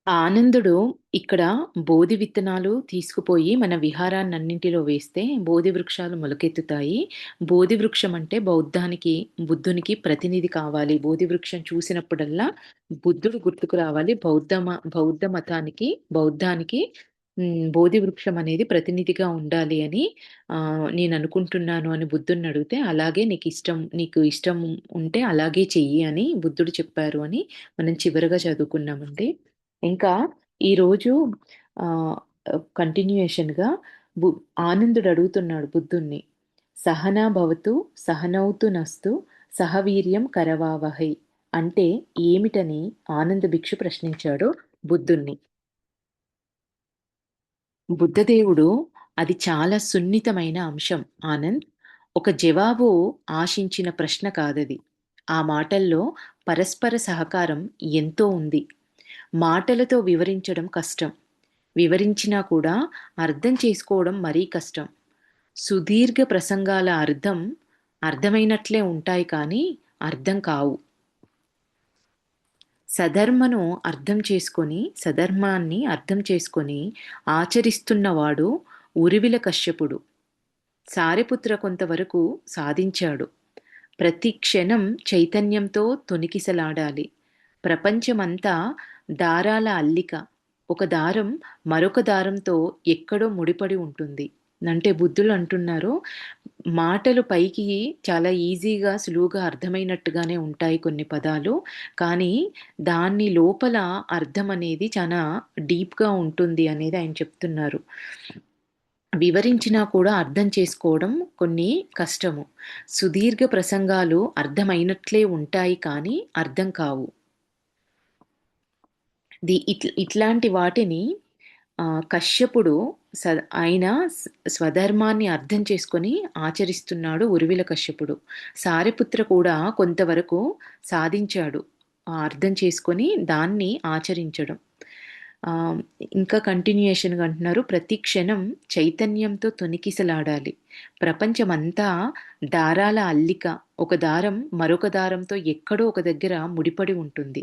ఆనందుడు ఇక్కడ బోధి విత్తనాలు తీసుకుపోయి మన విహారాన్నన్నింటిలో వేస్తే బోధి వృక్షాలు మొలకెత్తుతాయి. బోధి వృక్షం అంటే బౌద్ధానికి, బుద్ధునికి ప్రతినిధి కావాలి. బోధి వృక్షం చూసినప్పుడల్లా బుద్ధుడు గుర్తుకు రావాలి. బౌద్ధ మతానికి, బౌద్ధానికి బోధి వృక్షం అనేది ప్రతినిధిగా ఉండాలి అని నేననుకుంటున్నాను అని బుద్ధుడినడిగితే, అలాగే నీకు ఇష్టం ఉంటే అలాగే చెయ్యి అని బుద్ధుడు చెప్పారు అని మనం చివరగా చదువుకున్నామండి. ఇంకా ఈరోజు ఆహ్, కంటిన్యూయేషన్‌గా బు ఆనందుడు అడుగుతున్నాడు బుద్ధుణ్ణి. "సహనా భవతు సహనౌతు నస్తు సహవీర్యం కరవావహై" అంటే ఏమిటని ఆనంద భిక్షు ప్రశ్నించాడు బుద్ధుణ్ణి. బుద్ధదేవుడు అది చాలా సున్నితమైన అంశం ఆనంద్. ఒక జవాబు ఆశించిన ప్రశ్న కాదది. ఆ మాటల్లో పరస్పర సహకారం ఎంతో ఉంది. మాటలతో వివరించడం కష్టం. వివరించినా కూడా అర్థం చేసుకోవడం మరీ కష్టం. సుదీర్ఘ ప్రసంగాల అర్థమైనట్లే ఉంటాయి కానీ అర్థం కావు. సధర్మాన్ని అర్థం చేసుకొని ఆచరిస్తున్నవాడు ఉరివిల కశ్యపుడు. సారిపుత్ర కొంతవరకు సాధించాడు. ప్రతి క్షణం చైతన్యంతో తొణికిసలాడాలి. ప్రపంచమంతా దారాల అల్లిక. ఒక దారం మరొక దారంతో ఎక్కడో ముడిపడి ఉంటుంది. అంటే బుద్ధులు అంటున్నారు, మాటలు పైకి చాలా ఈజీగా, సులువుగా అర్థమైనట్టుగానే ఉంటాయి కొన్ని పదాలు. కానీ దాని లోపల అర్థం అనేది చాలా డీప్‌గా ఉంటుంది అనేది ఆయన చెప్తున్నారు. వివరించినా కూడా అర్థం చేసుకోవడం కొన్ని కష్టము. సుదీర్ఘ ప్రసంగాలు అర్థమైనట్లే ఉంటాయి కానీ అర్థం కావు. ఇట్లాంటి వాటిని కశ్యపుడు ఆయన స్వధర్మాన్ని అర్థం చేసుకొని ఆచరిస్తున్నాడు ఉర్విల కశ్యపుడు. సారిపుత్ర కూడా కొంతవరకు సాధించాడు. అర్థం చేసుకొని దాన్ని ఆచరించడం. ఆహ్, ఇంకా కంటిన్యూయేషన్‌గా అంటున్నారు. ప్రతి క్షణం చైతన్యంతో తొణికిసలాడాలి. ప్రపంచమంతా దారాల అల్లిక. ఒక దారం మరొక దారంతో ఎక్కడో ఒక దగ్గర ముడిపడి ఉంటుంది.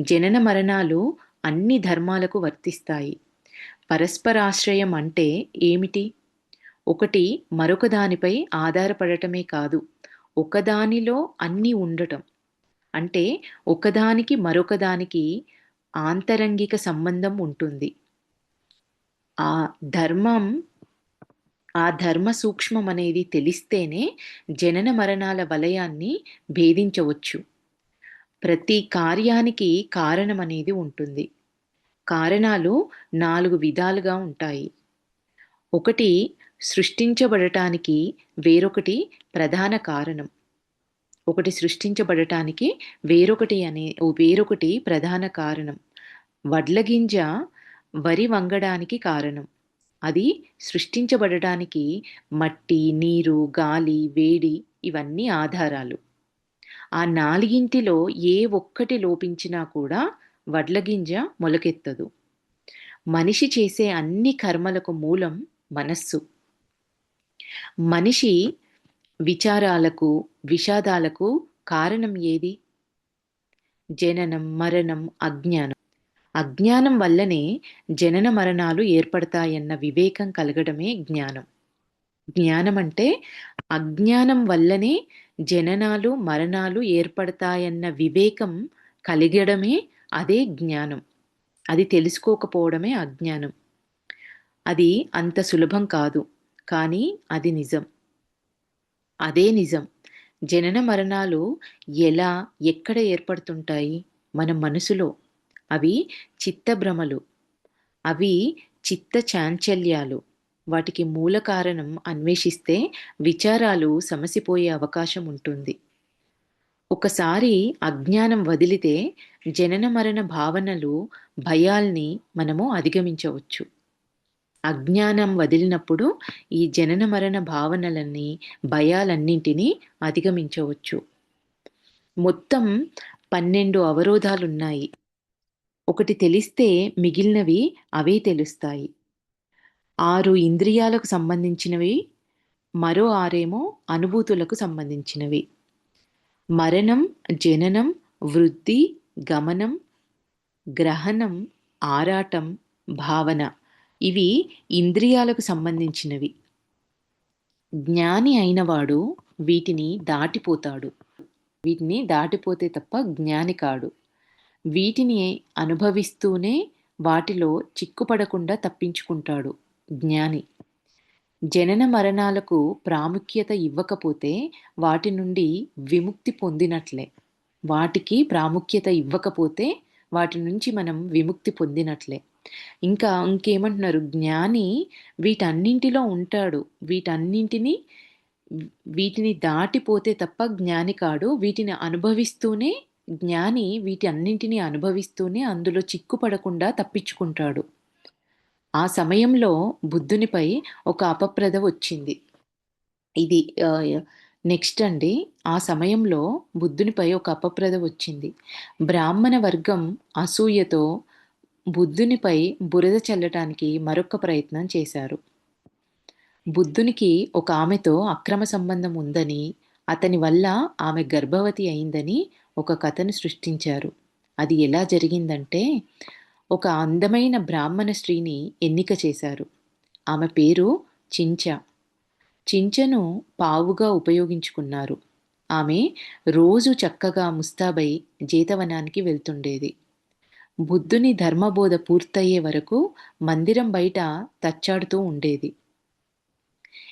జనన మరణాలు అన్ని ధర్మాలకు వర్తిస్తాయి. పరస్పరాశ్రయం అంటే ఏమిటి? ఒకటి మరొక దానిపై ఆధారపడటమే కాదు, ఒకదానిలో అన్నీ ఉండటం. అంటే ఒకదానికి మరొకదానికి ఆంతరంగిక సంబంధం ఉంటుంది. ఆ ధర్మం ఆ ధర్మ సూక్ష్మం అనేది తెలిస్తేనే జనన మరణాల వలయాన్ని భేదించవచ్చు. ప్రతి కార్యానికి కారణం అనేది ఉంటుంది. కారణాలు 4 విధాలుగా ఉంటాయి. ఒకటి సృష్టించబడటానికి వేరొకటి ప్రధాన కారణం. వేరొకటి ప్రధాన కారణం. వడ్ల గింజ వరి వంగడానికి కారణం. అది సృష్టించబడడానికి మట్టి, నీరు, గాలి, వేడి ఇవన్నీ ఆధారాలు. ఆ నాలుగింటిలో ఏ ఒక్కటి లోపించినా కూడా వడ్ల గింజ మొలకెత్తదు. మనిషి చేసే అన్ని కర్మలకు మూలం మనస్సు. మనిషి విచారాలకు, విషాదాలకు కారణం ఏది? జననం, మరణం, అజ్ఞానం. అజ్ఞానం వల్లనే జనన మరణాలు ఏర్పడతాయన్న వివేకం కలగడమే జ్ఞానం. జ్ఞానం అంటే అజ్ఞానం వల్లనే జననాలు, మరణాలు ఏర్పడతాయన్న వివేకం కలిగడమే అదే జ్ఞానం. అది తెలుసుకోకపోవడమే అజ్ఞానం. అది అంత సులభం కాదు. కానీ అది నిజం. అదే నిజం. జనన మరణాలు ఎలా, ఎక్కడ ఏర్పడుతుంటాయి? మన మనసులో. అవి చిత్తభ్రమలు. అవి చిత్త చాంచల్యాలు. వాటికి మూల కారణం అన్వేషిస్తే విచారాలు సమసిపోయే అవకాశం ఉంటుంది. ఒకసారి అజ్ఞానం వదిలితే జనన మరణ భావనలు, భయాల్ని మనము అధిగమించవచ్చు. అజ్ఞానం వదిలినప్పుడు ఈ జనన మరణ భావనలన్నీ, భయాలన్నింటినీ అధిగమించవచ్చు. మొత్తం 12 అవరోధాలున్నాయి. ఒకటి తెలిస్తే మిగిలినవి అవే తెలుస్తాయి. 6 ఇంద్రియాలకు సంబంధించినవి, మరో 6 అనుభూతులకు సంబంధించినవి. మరణం, జననం, వృద్ధి, గమనం, గ్రహణం, ఆరాటం, భావన ఇవి ఇంద్రియాలకు సంబంధించినవి. జ్ఞాని అయినవాడు వీటిని దాటిపోతాడు. వీటిని దాటిపోతే తప్ప జ్ఞాని కాడు. వీటిని అనుభవిస్తూనే వాటిలో చిక్కుపడకుండా తప్పించుకుంటాడు జ్ఞాని. జనన మరణాలకు ప్రాముఖ్యత ఇవ్వకపోతే వాటి నుండి విముక్తి పొందినట్లే. వాటికి ప్రాముఖ్యత ఇవ్వకపోతే వాటి నుంచి మనం విముక్తి పొందినట్లే. ఇంకేమంటున్నారు? జ్ఞాని వీటన్నింటిలో ఉంటాడు. వీటిని దాటిపోతే తప్ప జ్ఞాని కాడు. వీటిని అనుభవిస్తూనే జ్ఞాని వీటన్నింటినీ అనుభవిస్తూనే అందులో చిక్కుపడకుండా తప్పించుకుంటాడు. ఆ సమయంలో బుద్ధునిపై ఒక అపప్రద వచ్చింది. ఇది నెక్స్ట్ అండి. ఆ సమయంలో బుద్ధునిపై ఒక అపప్రద వచ్చింది. బ్రాహ్మణ వర్గం అసూయతో బుద్ధునిపై బురద చల్లటానికి మరొక ప్రయత్నం చేశారు. బుద్ధునికి ఒక ఆమెతో అక్రమ సంబంధం ఉందని, అతని వల్ల ఆమె గర్భవతి అయిందని ఒక కథను సృష్టించారు. అది ఎలా జరిగిందంటే, ఒక అందమైన బ్రాహ్మణ స్త్రీని ఎన్నిక చేశారు. ఆమె పేరు చించ. చించను పావుగా ఉపయోగించుకున్నారు. ఆమె రోజు చక్కగా ముస్తాబై జేతవనానికి వెళ్తుండేది. బుద్ధుని ధర్మబోధ పూర్తయ్యే వరకు మందిరం బయట తచ్చాడుతూ ఉండేది.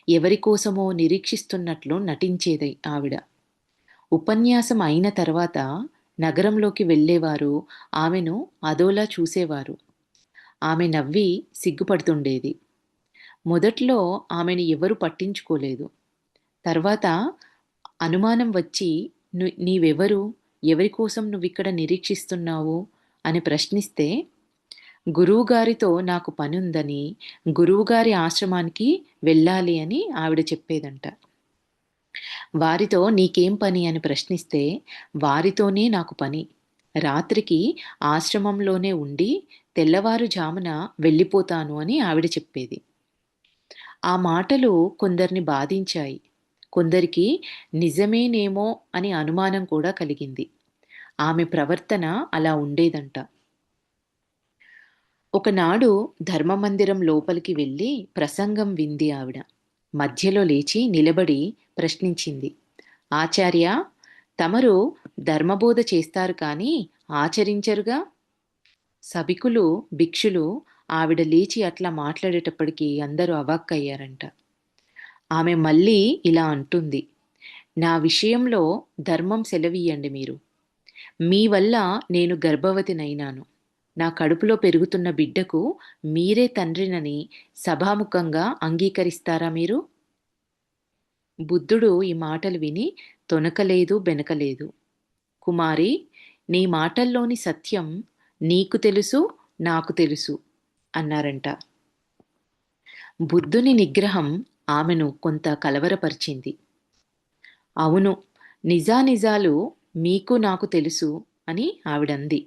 ఎవరికోసమో నిరీక్షిస్తున్నట్లు నటించేది ఆవిడ. ఉపన్యాసం అయిన తర్వాత నగరంలోకి వెళ్ళేవారు ఆమెను అదోలా చూసేవారు. ఆమె నవ్వి సిగ్గుపడుతుండేది. మొదట్లో ఆమెను ఎవరు పట్టించుకోలేదు. తర్వాత అనుమానం వచ్చి, నీవెవరు? ఎవరికోసం నువ్విక్కడ నిరీక్షిస్తున్నావు అని ప్రశ్నిస్తే, గురువుగారితో నాకు పనుందని, గురువుగారి ఆశ్రమానికి వెళ్ళాలి అని ఆవిడ చెప్పేదంట. వారితో నీకేం పని అని ప్రశ్నిస్తే, వారితోనే నాకు పని. రాత్రికి ఆశ్రమంలోనే ఉండి తెల్లవారుజామున వెళ్ళిపోతాను అని ఆవిడ చెప్పేది. ఆ మాటలు కొందరిని బాధించాయి. కొందరికి నిజమేనేమో అని అనుమానం కూడా కలిగింది. ఆమె ప్రవర్తన అలా ఉండేదంట. ఒకనాడు ధర్మమందిరం లోపలికి వెళ్ళి ప్రసంగం వింది ఆవిడ. మధ్యలో లేచి నిలబడి ప్రశ్నించింది. ఆచార్య, తమరు ధర్మబోధ చేస్తారు కానీ ఆచరించరుగా? సభికులు, భిక్షులు ఆవిడ లేచి అట్లా మాట్లాడేటప్పటికీ అందరూ అవాక్కయ్యారంట. ఆమె మళ్ళీ ఇలా అంటుంది, నా విషయంలో ధర్మం సెలవీయండి మీరు. మీ వల్ల నేను గర్భవతినైనాను. నా కడుపులో పెరుగుతున్న బిడ్డకు మీరే తండ్రినని సభాముఖంగా అంగీకరిస్తారా మీరు? బుద్ధుడు ఈ మాటలు విని తొనకలేదు, బెనకలేదు. కుమారి, నీ మాటల్లోని సత్యం నీకు తెలుసు, నాకు తెలుసు అన్నారంట. బుద్ధుని నిగ్రహం ఆమెను కొంత కలవరపరిచింది. అవును, నిజానిజాలు మీకు నాకు తెలుసు అని ఆవిడంది.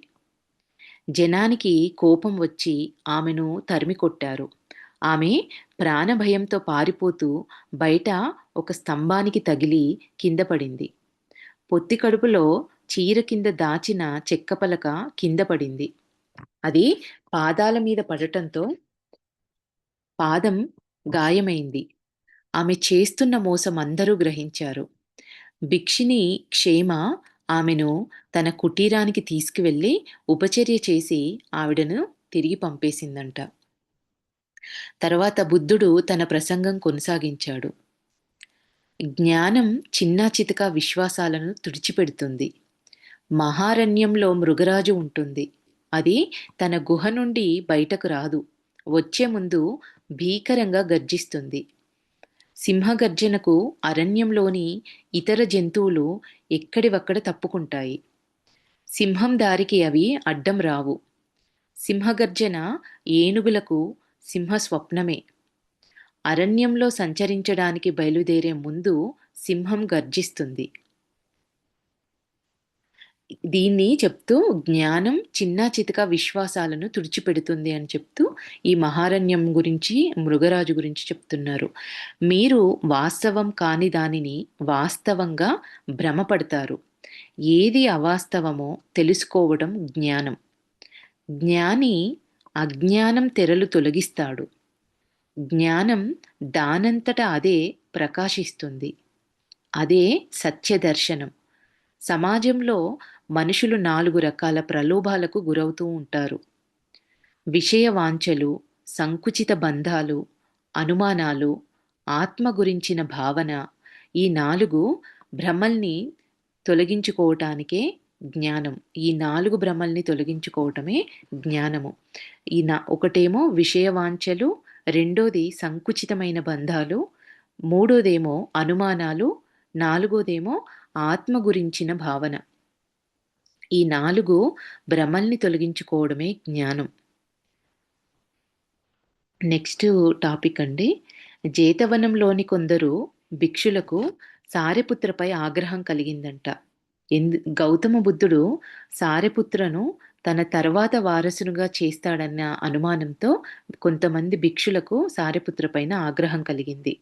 జనానికి కోపం వచ్చి ఆమెను తరిమికొట్టారు. ఆమె ప్రాణభయంతో పారిపోతూ బయట ఒక స్తంభానికి తగిలి కింద పడింది. పొత్తి కడుపులో చీర కింద దాచిన చెక్కపలక కింద పడింది. అది పాదాల మీద పడటంతో పాదం గాయమైంది. ఆమె చేస్తున్న మోసం అందరూ గ్రహించారు. భిక్షిని క్షేమ ఆమెను తన కుటీరానికి తీసుకువెళ్ళి ఉపచర్య చేసి ఆవిడను తిరిగి పంపేసిందంట. తర్వాత బుద్ధుడు తన ప్రసంగం కొనసాగించాడు. జ్ఞానం చిన్నా చితకా విశ్వాసాలను తుడిచిపెడుతుంది. మహారణ్యంలో మృగరాజు ఉంటుంది. అది తన గుహ నుండి బయటకు రాదు. వచ్చే ముందు భీకరంగా గర్జిస్తుంది. సింహగర్జనకు అరణ్యంలోని ఇతర జంతువులు ఎక్కడివక్కడ తప్పుకుంటాయి. సింహం దారికి అవి అడ్డం రావు. సింహగర్జన ఏనుగులకు సింహ స్వప్నమే. అరణ్యంలో సంచరించడానికి బయలుదేరే ముందు సింహం గర్జిస్తుంది. దీన్ని చెప్తూ జ్ఞానం చిన్నా చితకా విశ్వాసాలను తుడిచిపెడుతుంది అని చెప్తూ ఈ మహారణ్యం గురించి, మృగరాజు గురించి చెప్తున్నారు. మీరు వాస్తవం కాని దానిని వాస్తవంగా భ్రమపడతారు. ఏది అవాస్తవమో తెలుసుకోవడం జ్ఞానం. జ్ఞాని అజ్ఞానం తెరలు తొలగిస్తాడు. జ్ఞానం దానంతట అదే ప్రకాశిస్తుంది. అదే సత్యదర్శనం. సమాజంలో మనుషులు 4 రకాల ప్రలోభాలకు గురవుతూ ఉంటారు. విషయ వాంఛలు, సంకుచిత బంధాలు, అనుమానాలు, ఆత్మ గురించిన భావన, ఈ 4 భ్రమల్ని తొలగించుకోవటానికే జ్ఞానం. ఈ 4 భ్రమల్ని తొలగించుకోవటమే జ్ఞానము. ఒకటేమో విషయ వాంఛలు, రెండోది సంకుచితమైన బంధాలు, మూడోదేమో అనుమానాలు, నాలుగోదేమో ఆత్మ గురించిన భావన. ఈ 4 భ్రమల్ని తొలగించుకోవడమే జ్ఞానం. నెక్స్ట్ టాపిక్ అండి. జేతవనంలోని కొందరు భిక్షులకు సారిపుత్రపై ఆగ్రహం కలిగిందంట. గౌతమ బుద్ధుడు సారిపుత్రను తన తర్వాత వారసునుగా చేస్తాడన్న అనుమానంతో కొంతమంది భిక్షులకు సారిపుత్ర పైన ఆగ్రహం కలిగింది.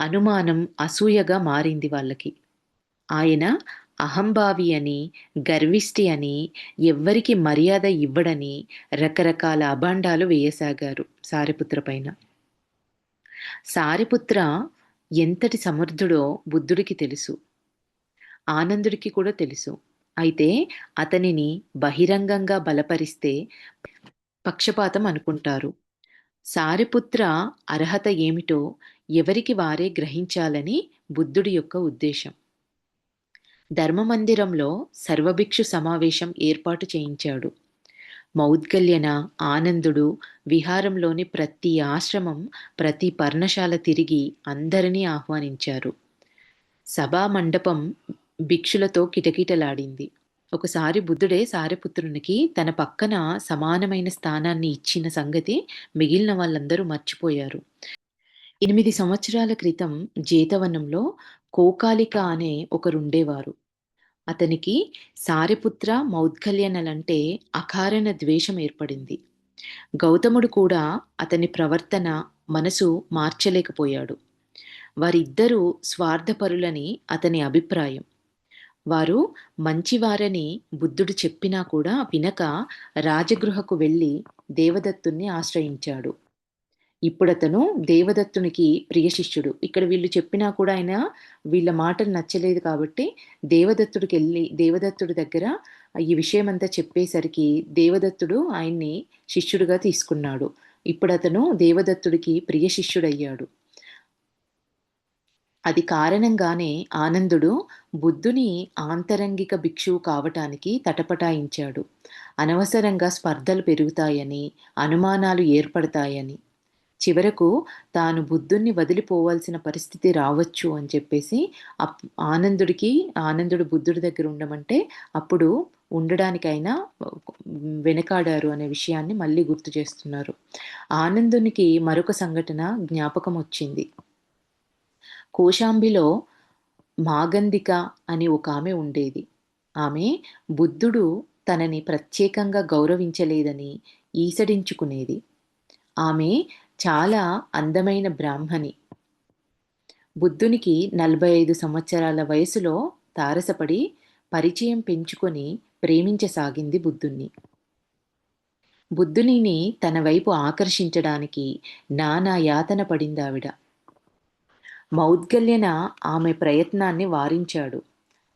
అనుమానం అసూయగా మారింది వాళ్ళకి. ఆయన అహంభావి అని, గర్విష్టి అని, ఎవ్వరికి మర్యాద ఇవ్వడని రకరకాల అభాండాలు వేయసాగారు సారిపుత్ర పైన. సారిపుత్ర ఎంతటి సమర్థుడో బుద్ధుడికి తెలుసు, ఆనందుడికి కూడా తెలుసు. అయితే అతనిని బహిరంగంగా బలపరిస్తే పక్షపాతం అనుకుంటారు. సారిపుత్ర అర్హత ఏమిటో ఎవరికి వారే గ్రహించాలని బుద్ధుడి యొక్క ఉద్దేశం. ధర్మమందిరంలో సర్వభిక్షు సమావేశం ఏర్పాటు చేయించాడు. మౌద్గల్యన, ఆనందుడు విహారంలోని ప్రతి ఆశ్రమం, ప్రతి పర్ణశాల తిరిగి అందరినీ ఆహ్వానించారు. సభా మండపం భిక్షులతో కిటకిటలాడింది. ఒకసారి బుద్ధుడే సారిపుత్రునికి తన పక్కన సమానమైన స్థానాన్ని ఇచ్చిన సంగతి మిగిలిన వాళ్ళందరూ మర్చిపోయారు. 8 సంవత్సరాల క్రితం జేతవనంలో కోకాలిక అనే ఒకరుండేవారు. అతనికి సారిపుత్ర, మౌద్గల్యనలంటే అకారణ ద్వేషం ఏర్పడింది. గౌతముడు కూడా అతని ప్రవర్తన, మనసు మార్చలేకపోయాడు. వారిద్దరూ స్వార్థపరులని అతని అభిప్రాయం. వారు మంచివారని బుద్ధుడు చెప్పినా కూడా వినక రాజగృహకు వెళ్ళి దేవదత్తుణ్ణి ఆశ్రయించాడు. ఇప్పుడతను దేవదత్తునికి ప్రియ శిష్యుడు. ఇక్కడ వీళ్ళు చెప్పినా కూడా ఆయన వీళ్ళ మాటలు నచ్చలేదు కాబట్టి దేవదత్తుడి దగ్గర ఈ విషయమంతా చెప్పేసరికి దేవదత్తుడు ఆయన్ని శిష్యుడిగా తీసుకున్నాడు. ఇప్పుడతను దేవదత్తుడికి ప్రియ శిష్యుడయ్యాడు. అది కారణంగానే ఆనందుడు బుద్ధుని ఆంతరంగిక భిక్షువు కావటానికి తటపటాయించాడు. అనవసరంగా స్పర్ధలు పెరుగుతాయని, అనుమానాలు ఏర్పడతాయని, చివరకు తాను బుద్ధుణ్ణి వదిలిపోవాల్సిన పరిస్థితి రావచ్చు అని చెప్పేసి ఆనందుడు బుద్ధుడి దగ్గర ఉండమంటే అప్పుడు ఉండడానికైనా వెనకాడారు అనే విషయాన్ని మళ్ళీ గుర్తు చేస్తున్నారు. ఆనందునికి మరొక సంఘటన జ్ఞాపకం వచ్చింది. కోశాంబిలో మాగంధిక అని ఒక ఆమె ఉండేది. ఆమె బుద్ధుడు తనని ప్రత్యేకంగా గౌరవించలేదని ఈసడించుకునేది. ఆమె చాలా అందమైన బ్రాహ్మణి. బుద్ధునికి 45 సంవత్సరాల వయసులో తారసపడి పరిచయం పెంచుకొని ప్రేమించసాగింది బుద్ధుణ్ణి. బుద్ధునిని తన వైపు ఆకర్షించడానికి నానా యాతన పడిందావిడ. మౌద్గల్యన ఆమె ప్రయత్నాన్ని వారించాడు.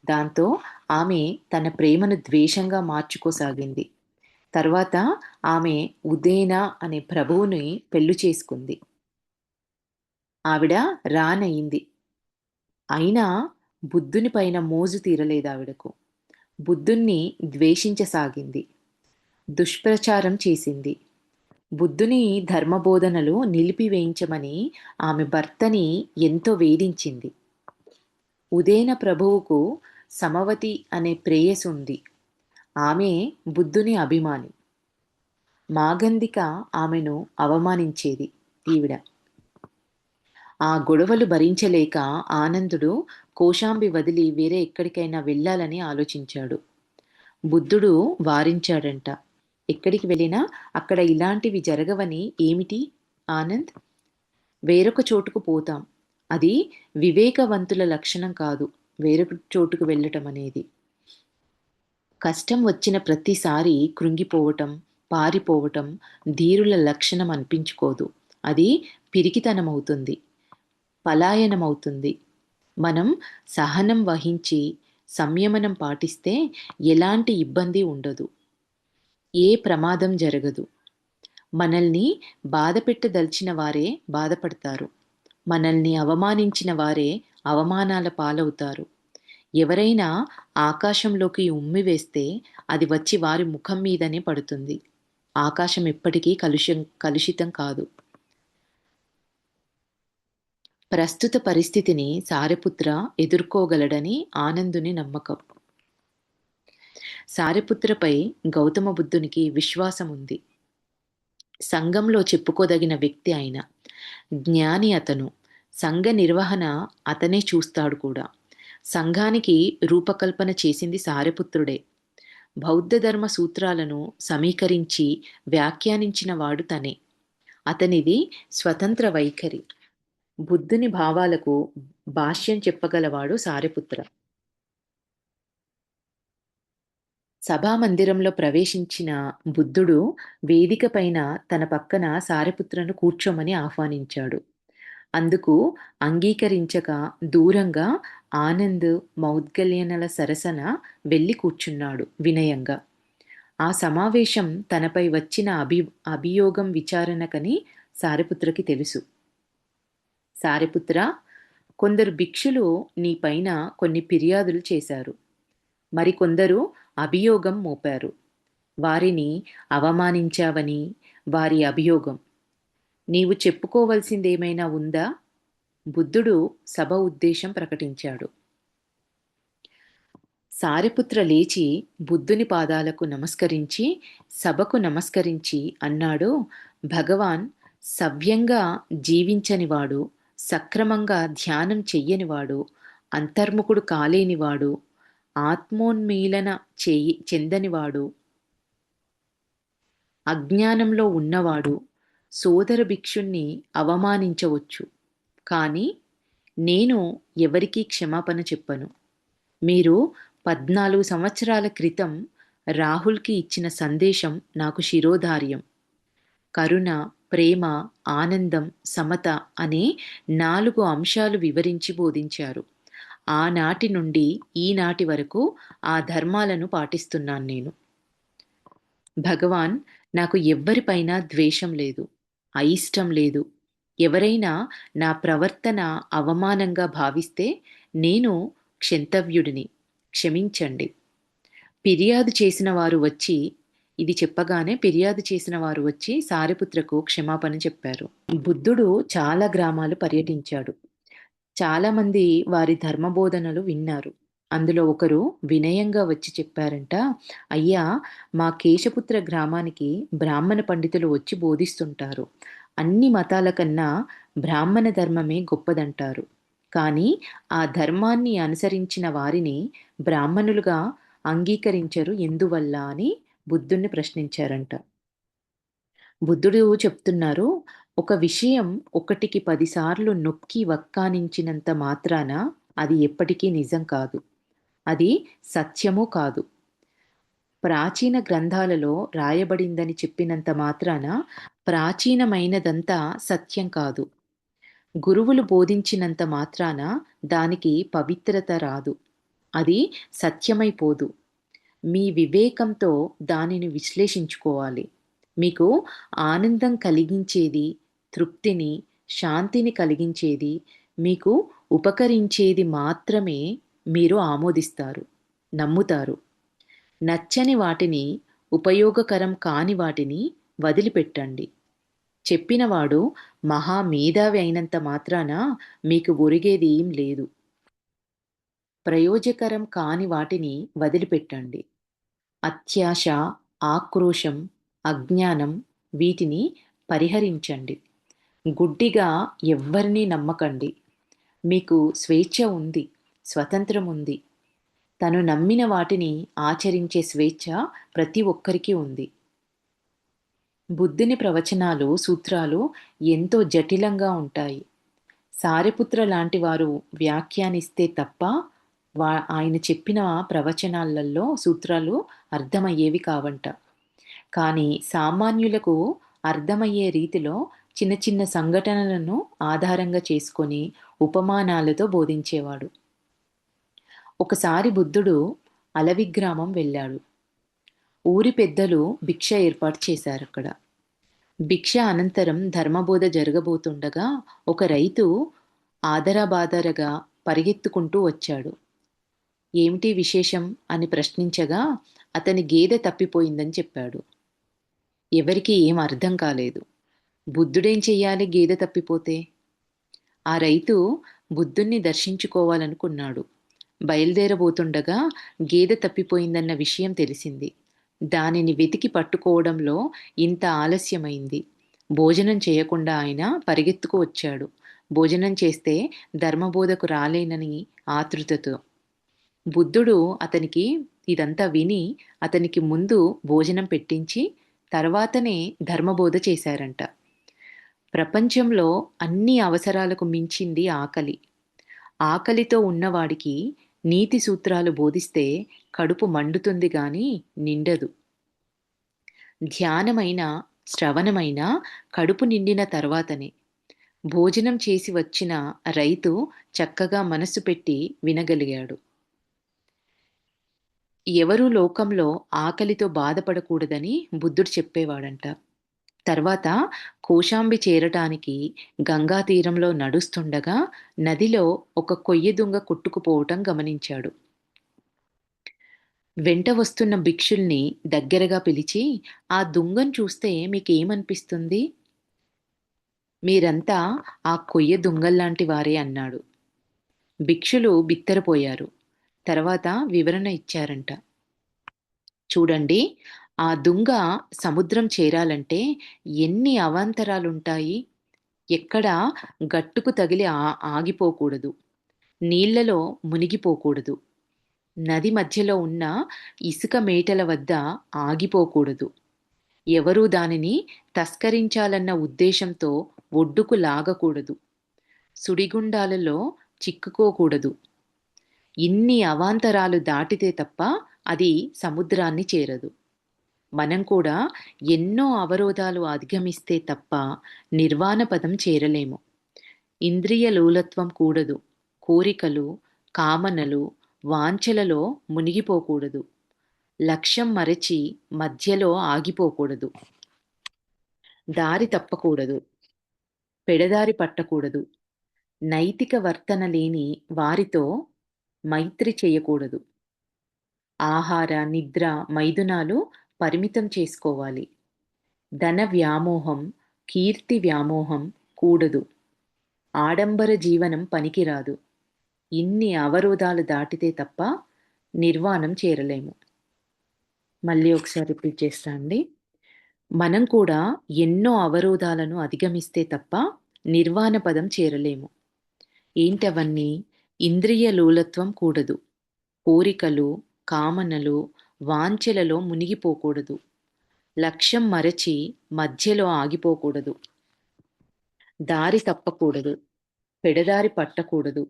దాంతో ఆమె తన ప్రేమను ద్వేషంగా మార్చుకోసాగింది. తర్వాత ఆమె ఉదేన అనే ప్రభువుని పెళ్లి చేసుకుంది. ఆవిడ రానయింది. అయినా బుద్ధుని పైన మోజు తీరలేదు ఆవిడకు. బుద్ధుణ్ణి ద్వేషించసాగింది. దుష్ప్రచారం చేసింది. బుద్ధుని ధర్మబోధనలు నిలిపివేయించమని ఆమె భర్తని ఎంతో వేధించింది. ఉదేన ప్రభువుకు సమవతి అనే ప్రేయసి ఉంది. ఆమె బుద్ధుని అభిమాని. మాగంధిక ఆమెను అవమానించేది. ఈవిడ ఆ గొడవలు భరించలేక ఆనందుడు కోశాంబి వదిలి వేరే ఎక్కడికైనా వెళ్ళాలని ఆలోచించాడు. బుద్ధుడు వారించాడంట. ఎక్కడికి వెళ్ళినా అక్కడ ఇలాంటివి జరగవని. ఏమిటి ఆనంద్, వేరొక చోటుకు పోతాం. అది వివేకవంతుల లక్షణం కాదు వేరొక చోటుకు వెళ్ళటం అనేది. కష్టం వచ్చిన ప్రతిసారి కృంగిపోవటం, పారిపోవటం ధీరుల లక్షణం అనిపించుకోదు. అది పిరికితనమవుతుంది, పలాయనమవుతుంది. మనం సహనం వహించి, సంయమనం పాటిస్తే ఎలాంటి ఇబ్బంది ఉండదు. ఏ ప్రమాదం జరగదు. మనల్ని బాధపెట్టదలిచిన వారే బాధపడతారు. మనల్ని అవమానించిన వారే అవమానాల పాలవుతారు. ఎవరైనా ఆకాశంలోకి ఉమ్మివేస్తే అది వచ్చి వారి ముఖం మీదనే పడుతుంది. ఆకాశం ఎప్పటికీ కలుషితం కాదు. ప్రస్తుత పరిస్థితిని సారిపుత్ర ఎదుర్కోగలడని ఆనందుని నమ్మకం. సారిపుత్రపై గౌతమ బుద్ధునికి విశ్వాసం ఉంది. సంఘంలో చెప్పుకోదగిన వ్యక్తి ఆయన. జ్ఞాని అతను. సంఘ నిర్వహణ అతనే చూస్తాడు కూడా. సంఘానికి రూపకల్పన చేసింది సారిపుత్రుడే. బౌద్ధ ధర్మ సూత్రాలను సమీకరించి వ్యాఖ్యానించిన వాడు తనే. అతనిది స్వతంత్ర వైఖరి. బుద్ధుని భావాలకు భాష్యం చెప్పగలవాడు సారిపుత్ర. సభామందిరంలో ప్రవేశించిన బుద్ధుడు వేదిక పైన తన పక్కన సారిపుత్రను కూర్చోమని ఆహ్వానించాడు. అందుకు అంగీకరించక దూరంగా ఆనంద్, మౌద్గల్యనల సరసన వెళ్ళి కూర్చున్నాడు వినయంగా. ఆ సమావేశం తనపై వచ్చిన అభియోగం విచారణకని సారిపుత్రకి తెలుసు. సారిపుత్ర, కొందరు భిక్షులు నీపైన కొన్ని ఫిర్యాదులు చేశారు. మరికొందరు అభియోగం మోపారు. వారిని అవమానించావని వారి అభియోగం. నీవు చెప్పుకోవలసిందేమైనా ఉందా? బుద్ధుడు సభ ఉద్దేశం ప్రకటించాడు. సారిపుత్ర లేచి బుద్ధుని పాదాలకు నమస్కరించి, సభకు నమస్కరించి అన్నాడు, భగవాన్, సవ్యంగా జీవించనివాడు, సక్రమంగా ధ్యానం చెయ్యనివాడు, అంతర్ముఖుడు కాలేనివాడు, ఆత్మోన్మీలన చెందనివాడు, అజ్ఞానంలో ఉన్నవాడు సోదర భిక్షుణ్ణి అవమానించవచ్చు. కానీ నేను ఎవరికీ క్షమాపణ చెప్పను. మీరు 14 సంవత్సరాల క్రితం రాహుల్కి ఇచ్చిన సందేశం నాకు శిరోధార్యం. కరుణ, ప్రేమ, ఆనందం, సమత అనే 4 అంశాలు వివరించి బోధించారు. ఆనాటి నుండి ఈనాటి వరకు ఆ ధర్మాలను పాటిస్తున్నాను నేను. భగవాన్, నాకు ఎవ్వరిపైనా ద్వేషం లేదు, అయిష్టం లేదు. ఎవరైనా నా ప్రవర్తన అవమానంగా భావిస్తే నేను క్షంతవ్యుడిని, క్షమించండి. ఫిర్యాదు చేసిన వారు వచ్చి ఇది చెప్పగానే ఫిర్యాదు చేసిన వారు వచ్చి సారిపుత్రకు క్షమాపణ చెప్పారు. బుద్ధుడు చాలా గ్రామాలు పర్యటించాడు. చాలామంది వారి ధర్మబోధనలు విన్నారు. అందులో ఒకరు వినయంగా వచ్చి చెప్పారంట, అయ్యా, మా కేశపుత్ర గ్రామానికి బ్రాహ్మణ పండితులు వచ్చి బోధిస్తుంటారు. అన్ని మతాల కన్నా బ్రాహ్మణ ధర్మమే గొప్పదంటారు. కానీ ఆ ధర్మాన్ని అనుసరించిన వారిని బ్రాహ్మణులుగా అంగీకరించరు ఎందువల్ల అని బుద్ధుణ్ణి ప్రశ్నించారంట. బుద్ధుడు చెప్తున్నారు, ఒక విషయం ఒకటికి 10 సార్లు నొక్కి వక్కానించినంత మాత్రాన అది ఎప్పటికీ నిజం కాదు. అది సత్యము కాదు. ప్రాచీన గ్రంథాలలో రాయబడిందని చెప్పినంత మాత్రాన ప్రాచీనమైనదంతా సత్యం కాదు. గురువులు బోధించినంత మాత్రాన దానికి పవిత్రత రాదు. అది సత్యమైపోదు. మీ వివేకంతో దానిని విశ్లేషించుకోవాలి. మీకు ఆనందం కలిగించేది, తృప్తిని, శాంతిని కలిగించేది, మీకు ఉపకరించేది మాత్రమే మీరు ఆమోదిస్తారు, నమ్ముతారు. నచ్చని వాటిని, ఉపయోగకరం కాని వాటిని వదిలిపెట్టండి. చెప్పినవాడు మహామేధావి అయినంత మాత్రాన మీకు ఒరిగేది ఏం లేదు. ప్రయోజకరం కాని వాటిని వదిలిపెట్టండి. అత్యాశ, ఆక్రోశం, అజ్ఞానం వీటిని పరిహరించండి. గుడ్డిగా ఎవ్వరినీ నమ్మకండి. మీకు స్వేచ్ఛ ఉంది, స్వతంత్రం ఉంది. తను నమ్మిన వాటిని ఆచరించే స్వేచ్ఛ ప్రతి ఒక్కరికి ఉంది. బుద్ధుని ప్రవచనాలు, సూత్రాలు ఎంతో జటిలంగా ఉంటాయి. సారిపుత్ర లాంటి వారు వ్యాఖ్యానిస్తే తప్ప ఆయన చెప్పిన ప్రవచనాలలో సూత్రాలు అర్థమయ్యేవి కావంట. కానీ సామాన్యులకు అర్థమయ్యే రీతిలో చిన్న చిన్న సంఘటనలను ఆధారంగా చేసుకొని ఉపమానాలతో బోధించేవాడు. ఒకసారి బుద్ధుడు అలవి గ్రామం వెళ్ళాడు. ఊరి పెద్దలు భిక్ష ఏర్పాటు చేశారక్కడ. భిక్ష అనంతరం ధర్మబోధ జరగబోతుండగా ఒక రైతు ఆదరబాదరగా పరిగెత్తుకుంటూ వచ్చాడు. ఏమిటి విశేషం అని ప్రశ్నించగా అతని గేదె తప్పిపోయిందని చెప్పాడు. ఎవరికీ ఏం అర్థం కాలేదు. బుద్ధుడేం చెయ్యాలి గేదె తప్పిపోతే? ఆ రైతు బుద్ధుణ్ణి దర్శించుకోవాలనుకున్నాడు. బయలుదేరబోతుండగా గేదె తప్పిపోయిందన్న విషయం తెలిసింది. దానిని వెతికి పట్టుకోవడంలో ఇంత ఆలస్యమైంది. భోజనం చేయకుండా ఆయన పరిగెత్తుకు వచ్చాడు. భోజనం చేస్తే ధర్మబోధకు రాలేనని ఆతృతతో. బుద్ధుడు అతనికి ఇదంతా విని అతనికి ముందు భోజనం పెట్టించి తర్వాతనే ధర్మబోధ చేశారంట. ప్రపంచంలో అన్ని అవసరాలకు మించింది ఆకలి. ఆకలితో ఉన్నవాడికి నీతి సూత్రాలు బోధిస్తే కడుపు మండుతుంది గాని నిండదు. ధ్యానమైన, శ్రవణమైన కడుపు నిండిన తర్వాతనే. భోజనం చేసి వచ్చిన రైతు చక్కగా మనస్సు పెట్టి వినగలిగాడు. ఎవరూ లోకంలో ఆకలితో బాధపడకూడదని బుద్ధుడు చెప్పేవాడంట. తర్వాత కోశాంబి చేరటానికి గంగా తీరంలో నడుస్తుండగా నదిలో ఒక కొయ్య దుంగ కొట్టుకుపోవటం గమనించాడు. వెంట వస్తున్న భిక్షుల్ని దగ్గరగా పిలిచి, ఆ దుంగను చూస్తే మీకేమనిపిస్తుంది? మీరంతా ఆ కొయ్య దుంగల్లాంటి వారే అన్నాడు. భిక్షులు బిత్తరపోయారు. తర్వాత వివరణ ఇచ్చారంట. చూడండి, ఆ దుంగ సముద్రం చేరాలంటే ఎన్ని అవాంతరాలుంటాయి. ఎక్కడ గట్టుకు తగిలి ఆగిపోకూడదు. నీళ్లలో మునిగిపోకూడదు. నది మధ్యలో ఉన్న ఇసుక మేటల వద్ద ఆగిపోకూడదు. ఎవరూ దానిని తస్కరించాలన్న ఉద్దేశంతో ఒడ్డుకు లాగకూడదు. సుడిగుండాలలో చిక్కుకోకూడదు. ఇన్ని అవాంతరాలు దాటితే తప్ప అది సముద్రాన్ని చేరదు. మనం కూడా ఎన్నో అవరోధాలు అధిగమిస్తే తప్ప నిర్వాణ పదం చేరలేము. ఇంద్రియ లోలత్వం కూడదు. కోరికలు, కామనలు, వాంఛలలో మునిగిపోకూడదు. లక్ష్యం మరచి మధ్యలో ఆగిపోకూడదు. దారి తప్పకూడదు. పెడదారి పట్టకూడదు. నైతిక వర్తన లేని వారితో మైత్రి చేయకూడదు. ఆహార, నిద్ర, మైథునాలు పరిమితం చేసుకోవాలి. ధన వ్యామోహం, కీర్తి వ్యామోహం కూడదు. ఆడంబర జీవనం పనికిరాదు. ఇన్ని అవరోధాలు దాటితే తప్ప నిర్వాణం చేరలేము. మళ్ళీ ఒకసారి రిపీట్ చేస్తా అండి. మనం కూడా ఎన్నో అవరోధాలను అధిగమిస్తే తప్ప నిర్వాణ పదం చేరలేము. ఏంటవన్నీ? ఇంద్రియ లోలత్వం కూడదు. కోరికలు, కామనలు, వాంఛలలో మునిగిపోకూడదు. లక్ష్యం మరచి మధ్యలో ఆగిపోకూడదు. దారి తప్పకూడదు. పెడదారి పట్టకూడదు.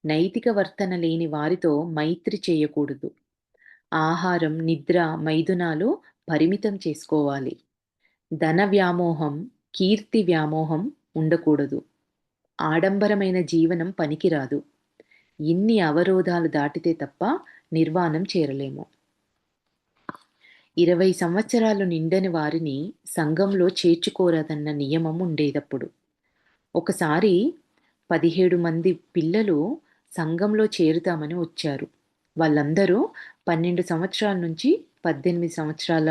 నైతిక వర్తన లేని వారితో మైత్రి చేయకూడదు. ఆహారం, నిద్ర, మైథునాలు పరిమితం చేసుకోవాలి. ధన వ్యామోహం, కీర్తి వ్యామోహం ఉండకూడదు. ఆడంబరమైన జీవనం పనికిరాదు. ఇన్ని అవరోధాలు దాటితే తప్ప నిర్వాణం చేరలేము. 20 సంవత్సరాలు నిండని వారిని సంఘంలో చేర్చుకోరాదన్న నియమం ఉండేదప్పుడు. ఒకసారి 17 మంది పిల్లలు సంఘంలో చేరుతామని వచ్చారు. వాళ్ళందరూ 12 సంవత్సరాల నుంచి 18 సంవత్సరాల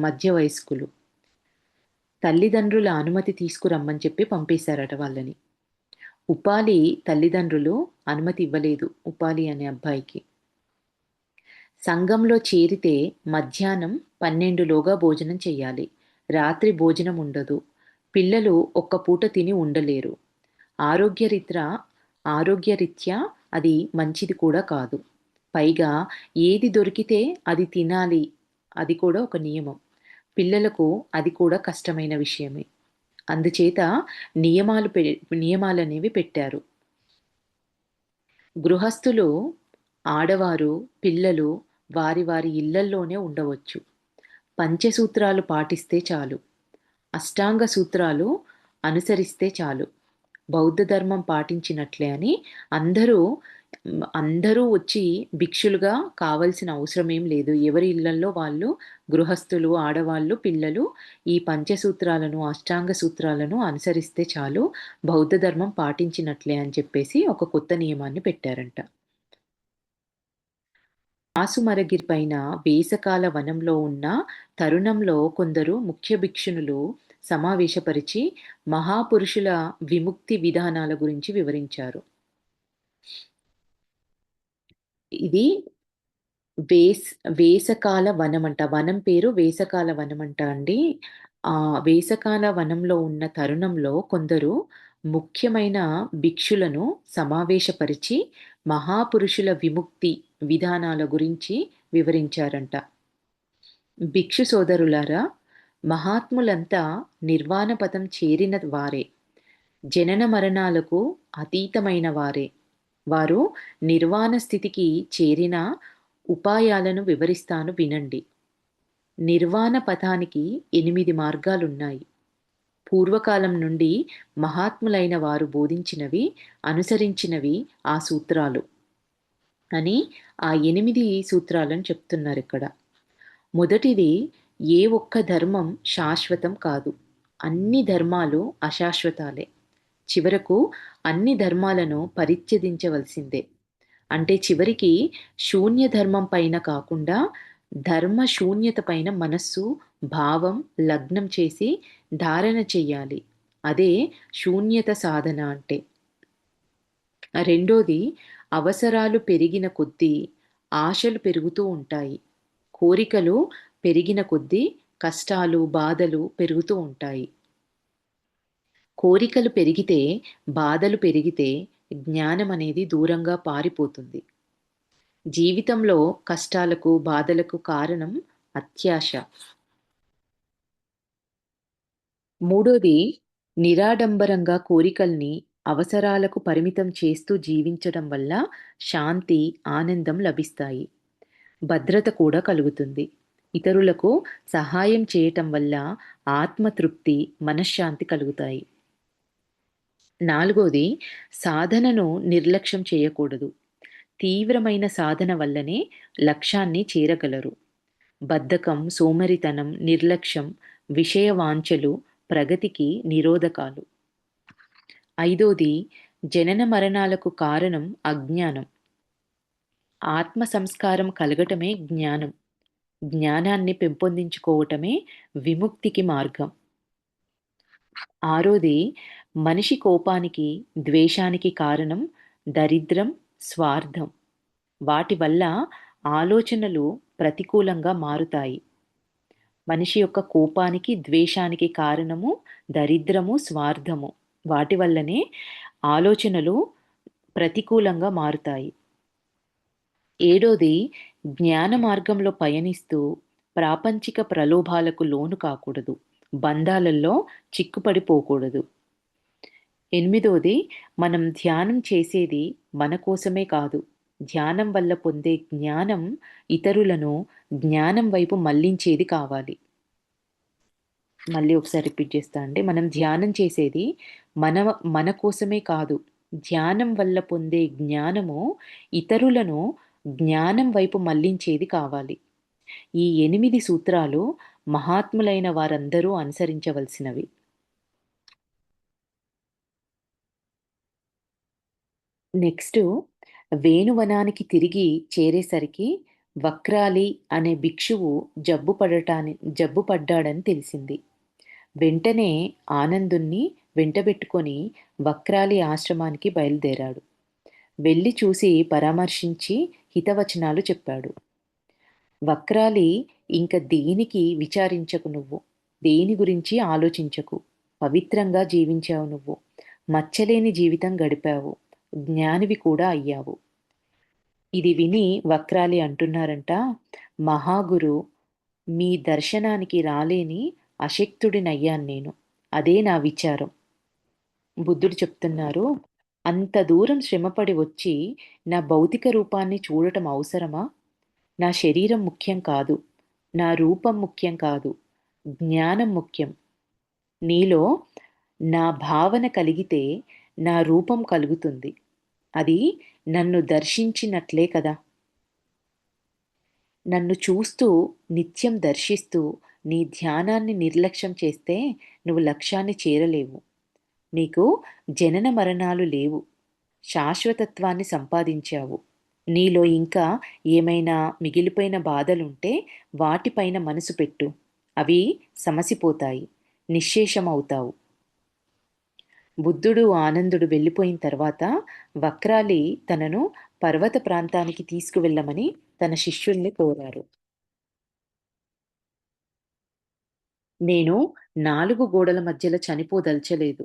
మధ్య వయస్కులు. తల్లిదండ్రుల అనుమతి తీసుకురమ్మని చెప్పి పంపేశారట వాళ్ళని. ఉపాలి తల్లిదండ్రులు అనుమతి ఇవ్వలేదు ఉపాలి అనే అబ్బాయికి. సంఘంలో చేరితే మధ్యాహ్నం 12లోగా భోజనం చెయ్యాలి. రాత్రి భోజనం ఉండదు. పిల్లలు ఒక్క పూట తిని ఉండలేరు. ఆరోగ్యరీత్యా అది మంచిది కూడా కాదు. పైగా ఏది దొరికితే అది తినాలి, అది కూడా ఒక నియమం. పిల్లలకు అది కూడా కష్టమైన విషయమే. అందుచేత నియమాలనేవి పెట్టారు. గృహస్థులు, ఆడవారు, పిల్లలు వారి వారి ఇళ్లల్లోనే ఉండవచ్చు. పంచసూత్రాలు పాటిస్తే చాలు. అష్టాంగ సూత్రాలు అనుసరిస్తే చాలు. బౌద్ధ ధర్మం పాటించినట్లే అని అందరూ అందరూ వచ్చి భిక్షులుగా కావాల్సిన అవసరమేం లేదు. ఎవరి ఇళ్లల్లో వాళ్ళు గృహస్థులు, ఆడవాళ్ళు, పిల్లలు ఈ పంచసూత్రాలను, అష్టాంగ సూత్రాలను అనుసరిస్తే చాలు. బౌద్ధ ధర్మం పాటించినట్లే అని చెప్పేసి ఒక కొత్త నియమాన్ని పెట్టారంట. ఆసుమరగిరి పైన వేసకాల వనంలో ఉన్న తరుణంలో కొందరు ముఖ్య భిక్షునులు సమావేశపరిచి మహాపురుషుల విముక్తి విధానాల గురించి వివరించారు. ఇది వేస్ వేసకాల వనమంట. వనం పేరు వేసకాల వనమంట అండి. వేసకాల వనంలో ఉన్న తరుణంలో కొందరు ముఖ్యమైన భిక్షులను సమావేశపరిచి మహాపురుషుల విముక్తి విధానాల గురించి వివరించారంట. భిక్షు సోదరులారా, మహాత్ములంతా నిర్వాణ పదం చేరిన వారే. జనన మరణాలకు అతీతమైన వారే. వారు నిర్వాణ స్థితికి చేరిన ఉపాయాలను వివరిస్తాను వినండి. నిర్వాణ పథానికి 8 మార్గాలున్నాయి. పూర్వకాలం నుండి మహాత్ములైన వారు బోధించినవి, అనుసరించినవి ఆ సూత్రాలు అని ఆ 8 సూత్రాలను చెప్తున్నారిక్కడ. మొదటిది, ఏ ఒక్క ధర్మం శాశ్వతం కాదు. అన్ని ధర్మాలు అశాశ్వతాలే. చివరకు అన్ని ధర్మాలను పరిత్యజించవలసిందే. అంటే చివరికి శూన్య ధర్మం పైన కాకుండా ధర్మ శూన్యత పైన మనస్సు, భావం లగ్నం చేసి ధారణ చెయ్యాలి. అదే శూన్యత సాధన అంటే. రెండోది, అవసరాలు పెరిగిన కొద్దీ ఆశలు పెరుగుతూ ఉంటాయి. కోరికలు పెరిగిన కొద్దీ కష్టాలు, బాధలు పెరుగుతూ ఉంటాయి. కోరికలు పెరిగితే, బాధలు పెరిగితే జ్ఞానం అనేది దూరంగా పారిపోతుంది. జీవితంలో కష్టాలకు, బాధలకు కారణం అత్యాశ. మూడోది, నిరాడంబరంగా కోరికల్ని, అవసరాలకు పరిమితం చేస్తూ జీవించడం వల్ల శాంతి, ఆనందం లభిస్తాయి. భద్రత కూడా కలుగుతుంది. ఇతరులకు సహాయం చేయటం వల్ల ఆత్మతృప్తి, మనశ్శాంతి కలుగుతాయి. నాలుగోది, సాధనను నిర్లక్ష్యం చేయకూడదు. తీవ్రమైన సాధన వల్లనే లక్ష్యాన్ని చేరగలరు. బద్ధకం, సోమరితనం, నిర్లక్ష్యం, విషయ వాంఛలు ప్రగతికి నిరోధకాలు. ఐదోది, జనన మరణాలకు కారణం అజ్ఞానం. ఆత్మ సంస్కారం కలగటమే జ్ఞానం. జ్ఞానాన్ని పెంపొందించుకోవటమే విముక్తికి మార్గం. ఆరోది, మనిషి కోపానికి, ద్వేషానికి కారణం దరిద్రం, స్వార్థం. వాటి వల్ల ఆలోచనలు ప్రతికూలంగా మారుతాయి. మనిషి యొక్క కోపానికి, ద్వేషానికి కారణము దరిద్రము, స్వార్థము. వాటి వల్లనే ఆలోచనలు ప్రతికూలంగా మారుతాయి. ఏడోది, జ్ఞాన మార్గంలో పయనిస్తూ ప్రాపంచిక ప్రలోభాలకు లోను కాకూడదు. బంధాలలో చిక్కుపడిపోకూడదు. ఎనిమిదోది, మనం ధ్యానం చేసేది మన కోసమే కాదు. ధ్యానం వల్ల పొందే జ్ఞానం ఇతరులను జ్ఞానం వైపు మళ్లించేది కావాలి. మళ్ళీ ఒకసారి రిపీట్ చేస్తా అండి. మనం ధ్యానం చేసేది మన మన కోసమే కాదు. ధ్యానం వల్ల పొందే జ్ఞానము ఇతరులను జ్ఞానం వైపు మళ్లించేది కావాలి. ఈ 8 సూత్రాలు మహాత్ములైన వారందరూ అనుసరించవలసినవి. నెక్స్ట్, వేణువనానికి తిరిగి చేరేసరికి వక్రాలి అనే భిక్షువు జబ్బు పడ్డాడని తెలిసింది. వెంటనే ఆనందుణ్ణి వెంటబెట్టుకొని వక్రాలి ఆశ్రమానికి బయలుదేరాడు. వెళ్ళి చూసి పరామర్శించి హితవచనాలు చెప్పాడు. వక్రాలి, ఇంక దేనికి విచారించకు నువ్వు. దేని గురించి ఆలోచించకు. పవిత్రంగా జీవించావు నువ్వు. మచ్చలేని జీవితం గడిపావు. జ్ఞానివి కూడా అయ్యావు. ఇది విని వక్రాలి అంటున్నారంట, మహాగురు, మీ దర్శనానికి రాలేని అశక్తుడినయ్యాను నేను. అదే నా విచారం. బుద్ధుడు చెప్తున్నారు, అంత దూరం శ్రమపడి వచ్చి నా భౌతిక రూపాన్ని చూడటం అవసరమా? నా శరీరం ముఖ్యం కాదు. నా రూపం ముఖ్యం కాదు. జ్ఞానం ముఖ్యం. నీలో నా భావన కలిగితే నా రూపం కలుగుతుంది. అది నన్ను దర్శించినట్లే కదా! నన్ను చూస్తూ, నిత్యం దర్శిస్తూ, నీ ధ్యానాన్ని నిర్లక్ష్యం చేస్తే నువ్వు లక్ష్యాన్ని చేరలేవు. నీకు జనన మరణాలు లేవు. శాశ్వతత్వాన్ని సంపాదించావు. నీలో ఇంకా ఏమైనా మిగిలిపోయిన బాధలుంటే వాటిపైన మనసు పెట్టు. అవి సమసిపోతాయి. నిశ్శేషమవుతావు. బుద్ధుడు, ఆనందుడు వెళ్ళిపోయిన తర్వాత వక్రాలి తనను పర్వత ప్రాంతానికి తీసుకువెళ్ళమని తన శిష్యుల్ని కోరారు. నేను 4 గోడల మధ్యలో చనిపోదలచలేదు.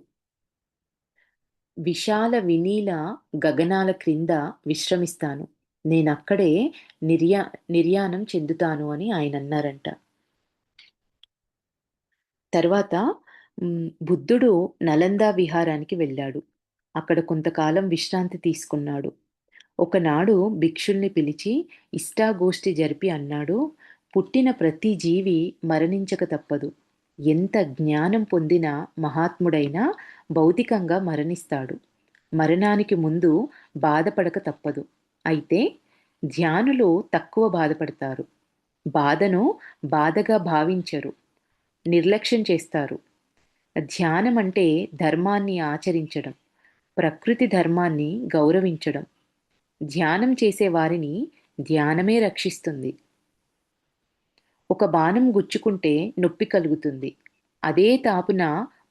విశాల వినీల గగనాల క్రింద విశ్రమిస్తాను. నేనక్కడే నిర్యా నిర్యాణం చెందుతాను అని ఆయనన్నారంట. తర్వాత బుద్ధుడు నలంద విహారానికి వెళ్ళాడు. అక్కడ కొంతకాలం విశ్రాంతి తీసుకున్నాడు. ఒకనాడు భిక్షుల్ని పిలిచి ఇష్టాగోష్ఠి జరిపి అన్నాడు, పుట్టిన ప్రతి జీవి మరణించక తప్పదు. ఎంత జ్ఞానం పొందిన మహాత్ముడైనా భౌతికంగా మరణిస్తాడు. మరణానికి ముందు బాధపడక తప్పదు. అయితే ధ్యానులు తక్కువ బాధపడతారు. బాధను బాధగా భావించరు. నిర్లక్ష్యం చేస్తారు. ధ్యానం అంటే ధర్మాన్ని ఆచరించడం, ప్రకృతి ధర్మాన్ని గౌరవించడం. ధ్యానం చేసే వారిని ధ్యానమే రక్షిస్తుంది. ఒక బాణం గుచ్చుకుంటే నొప్పి కలుగుతుంది. అదే తాపున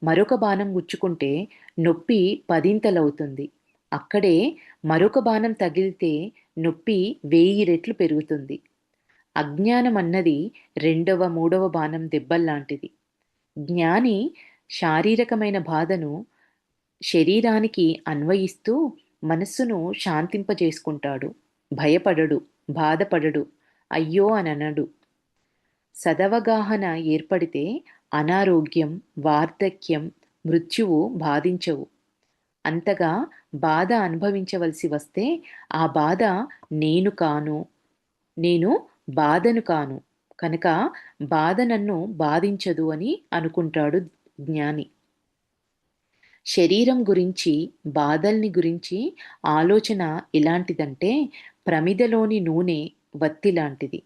మరొక బాణం గుచ్చుకుంటే నొప్పి పదింతలవుతుంది. అక్కడే మరొక బాణం తగిలితే నొప్పి 1000 రెట్లు పెరుగుతుంది. అజ్ఞానం అన్నది రెండవ, మూడవ బాణం దెబ్బల్లాంటిది. జ్ఞాని శారీరకమైన బాధను శరీరానికి అన్వయిస్తూ మనస్సును శాంతింపజేసుకుంటాడు. భయపడడు, బాధపడడు, అయ్యో అననడు. సదవగాహన ఏర్పడితే అనారోగ్యం, వార్ధక్యం, మృత్యువు బాధించవు. అంతగా బాధ అనుభవించవలసి వస్తే ఆ బాధ నేను కాను, నేను బాధను కాను, కనుక బాధ నన్ను బాధించదు అని అనుకుంటాడు జ్ఞాని. శరీరం గురించి, బాధల్ని గురించి ఆలోచన ఎలాంటిదంటే ప్రమిదలోని నూనె వత్తి లాంటిది.